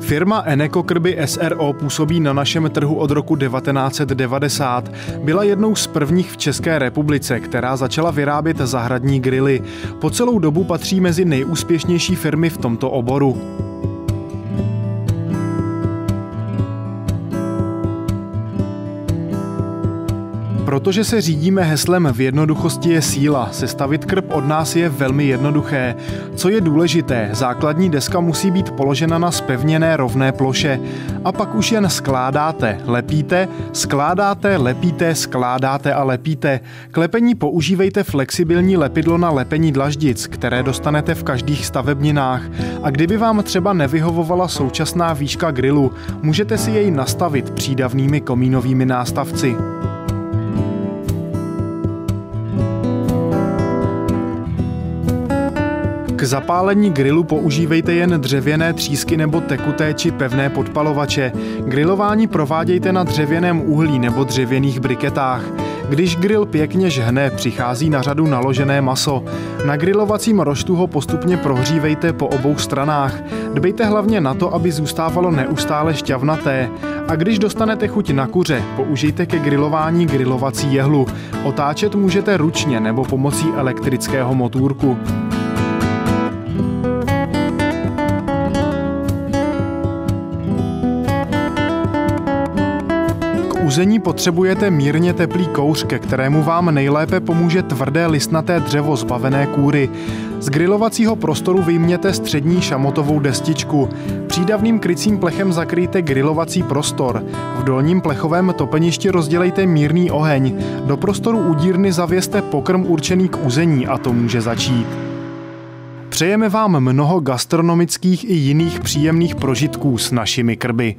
Firma Eneco Krby s.r.o. působí na našem trhu od roku 1990. Byla jednou z prvních v České republice, která začala vyrábět zahradní grily. Po celou dobu patří mezi nejúspěšnější firmy v tomto oboru. Protože se řídíme heslem v jednoduchosti je síla, sestavit krb od nás je velmi jednoduché. Co je důležité, základní deska musí být položena na zpevněné rovné ploše. A pak už jen skládáte, lepíte, skládáte, lepíte, skládáte a lepíte. K lepení používejte flexibilní lepidlo na lepení dlaždic, které dostanete v každých stavebninách. A kdyby vám třeba nevyhovovala současná výška grilu, můžete si jej nastavit přídavnými komínovými nástavci. K zapálení grilu používejte jen dřevěné třísky nebo tekuté či pevné podpalovače. Grilování provádějte na dřevěném uhlí nebo dřevěných briketách. Když grill pěkně žhne, přichází na řadu naložené maso. Na grilovacím roštu ho postupně prohřívejte po obou stranách. Dbejte hlavně na to, aby zůstávalo neustále šťavnaté. A když dostanete chuť na kuře, použijte ke grilování grilovací jehlu. Otáčet můžete ručně nebo pomocí elektrického motůrku. K uzení potřebujete mírně teplý kouř, ke kterému vám nejlépe pomůže tvrdé listnaté dřevo zbavené kůry. Z grilovacího prostoru vyjměte střední šamotovou destičku. Přídavným krycím plechem zakryjte grilovací prostor. V dolním plechovém topeništi rozdělejte mírný oheň. Do prostoru udírny zavěste pokrm určený k uzení a to může začít. Přejeme vám mnoho gastronomických i jiných příjemných prožitků s našimi krby.